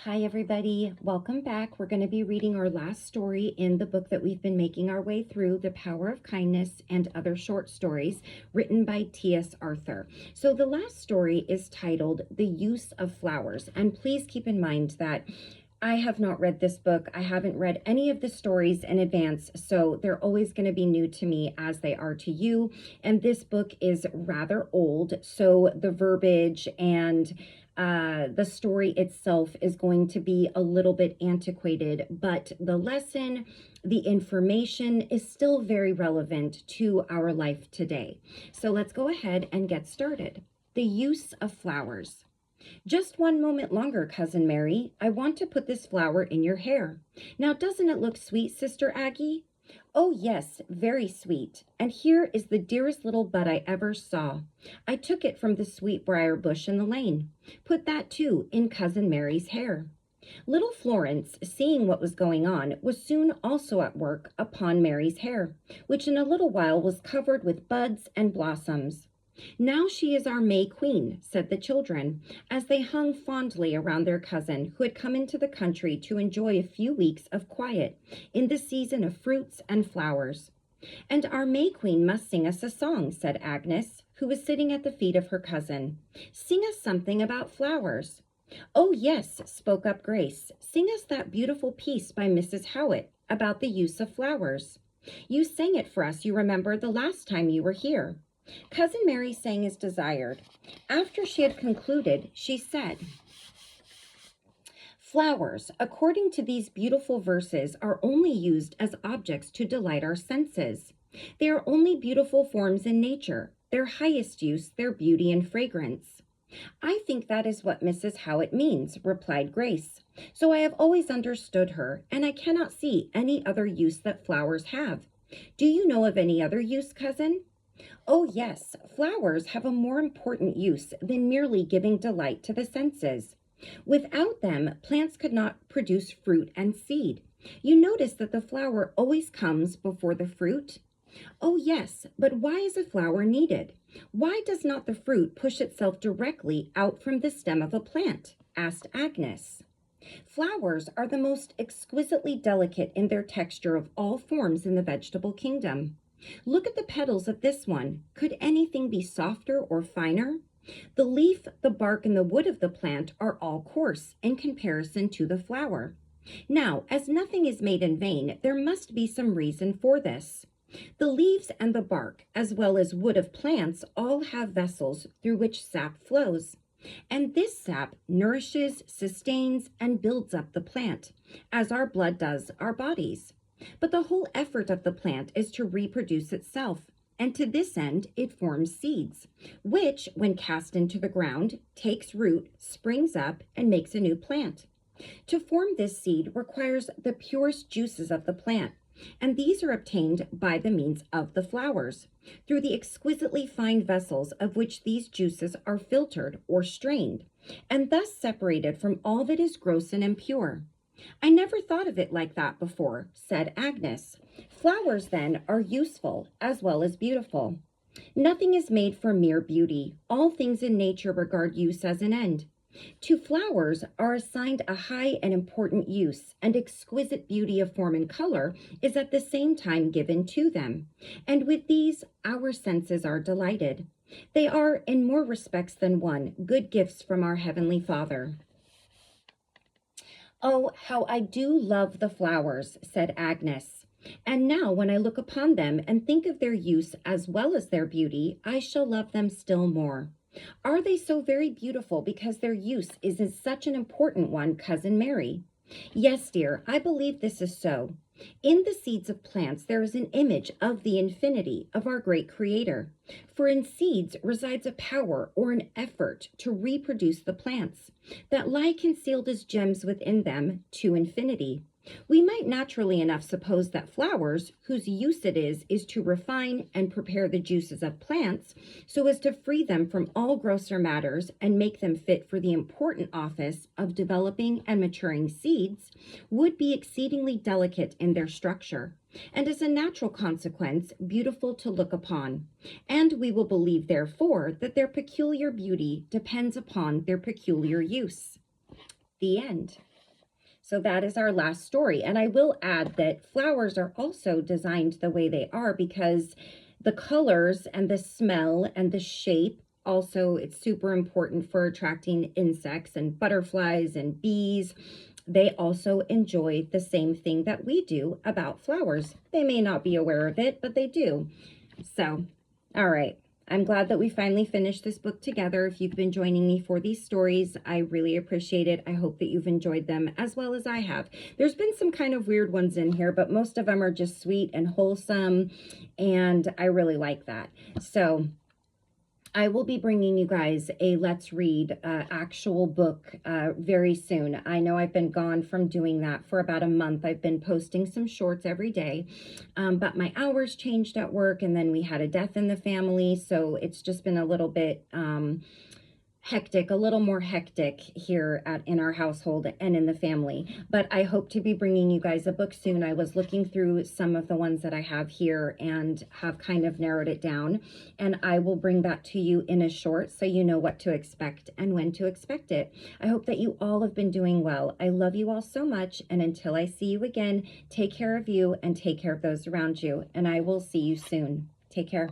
Hi, everybody. Welcome back. We're going to be reading our last story in the book that we've been making our way through, The Power of Kindness and Other Short Stories, written by T.S. Arthur. So the last story is titled The Use of Flowers. And please keep in mind that I have not read this book. I haven't read any of the stories in advance, so they're always going to be new to me as they are to you. And this book is rather old, so the verbiage and the story itself is going to be a little bit antiquated, but the lesson, the information is still very relevant to our life today. So let's go ahead and get started. The use of flowers. Just one moment longer, Cousin Mary. I want to put this flower in your hair. Now, doesn't it look sweet, Sister Aggie? Oh, yes, very sweet. And here is the dearest little bud I ever saw. I took it from the sweetbriar bush in the lane. Put that, too, in Cousin Mary's hair. Little Florence, seeing what was going on, was soon also at work upon Mary's hair, which in a little while was covered with buds and blossoms. Now she is our May Queen, said the children, as they hung fondly around their cousin, who had come into the country to enjoy a few weeks of quiet in the season of fruits and flowers. And our May Queen must sing us a song, said Agnes, who was sitting at the feet of her cousin. Sing us something about flowers. Oh, yes, spoke up Grace. Sing us that beautiful piece by Mrs. Howitt about the use of flowers. You sang it for us, you remember, the last time you were here. Cousin Mary sang as desired. After she had concluded, she said, Flowers, according to these beautiful verses, are only used as objects to delight our senses. They are only beautiful forms in nature, their highest use, their beauty and fragrance. I think that is what Mrs. Howitt means, replied Grace. So I have always understood her, and I cannot see any other use that flowers have. Do you know of any other use, cousin? Oh, yes, flowers have a more important use than merely giving delight to the senses. Without them, plants could not produce fruit and seed. You notice that the flower always comes before the fruit? Oh, yes, but why is a flower needed? Why does not the fruit push itself directly out from the stem of a plant? Asked Agnes. Flowers are the most exquisitely delicate in their texture of all forms in the vegetable kingdom. Look at the petals of this one. Could anything be softer or finer? The leaf, the bark, and the wood of the plant are all coarse in comparison to the flower. Now, as nothing is made in vain, there must be some reason for this. The leaves and the bark, as well as wood of plants, all have vessels through which sap flows. And this sap nourishes, sustains, and builds up the plant, as our blood does our bodies. But the whole effort of the plant is to reproduce itself, and to this end it forms seeds, which, when cast into the ground, takes root, springs up, and makes a new plant. To form this seed requires the purest juices of the plant, and these are obtained by the means of the flowers, through the exquisitely fine vessels of which these juices are filtered or strained, and thus separated from all that is gross and impure. I never thought of it like that before, said Agnes. Flowers, then, are useful as well as beautiful. Nothing is made for mere beauty. All things in nature regard use as an end. To flowers are assigned a high and important use, and exquisite beauty of form and color is at the same time given to them. And with these, our senses are delighted. They are, in more respects than one, good gifts from our Heavenly Father. Oh, how I do love the flowers, said Agnes. And now when I look upon them and think of their use as well as their beauty, I shall love them still more. Are they so very beautiful because their use is such an important one, Cousin Mary? Yes, dear, I believe this is so. In the seeds of plants, there is an image of the infinity of our great Creator. For in seeds resides a power or an effort to reproduce the plants that lie concealed as gems within them to infinity. We might naturally enough suppose that flowers, whose use it is to refine and prepare the juices of plants so as to free them from all grosser matters and make them fit for the important office of developing and maturing seeds, would be exceedingly delicate in their structure, and as a natural consequence, beautiful to look upon. And we will believe, therefore, that their peculiar beauty depends upon their peculiar use. The end. So that is our last story. And I will add that flowers are also designed the way they are because the colors and the smell and the shape, also it's super important for attracting insects and butterflies and bees. They also enjoy the same thing that we do about flowers. They may not be aware of it, but they do. So, all right. I'm glad that we finally finished this book together. If you've been joining me for these stories, I really appreciate it. I hope that you've enjoyed them as well as I have. There's been some kind of weird ones in here, but most of them are just sweet and wholesome, and I really like that. So I will be bringing you guys a Let's Read actual book very soon. I know I've been gone from doing that for about a month. I've been posting some shorts every day, but my hours changed at work, and then we had a death in the family, so it's just been a little bit hectic, a little more hectic here in our household and in the family. But I hope to be bringing you guys a book soon. I was looking through some of the ones that I have here and have kind of narrowed it down, and I will bring that to you in a short so you know what to expect and when to expect it. I hope that you all have been doing well. I love you all so much, and until I see you again, take care of you and take care of those around you, and I will see you soon. Take care.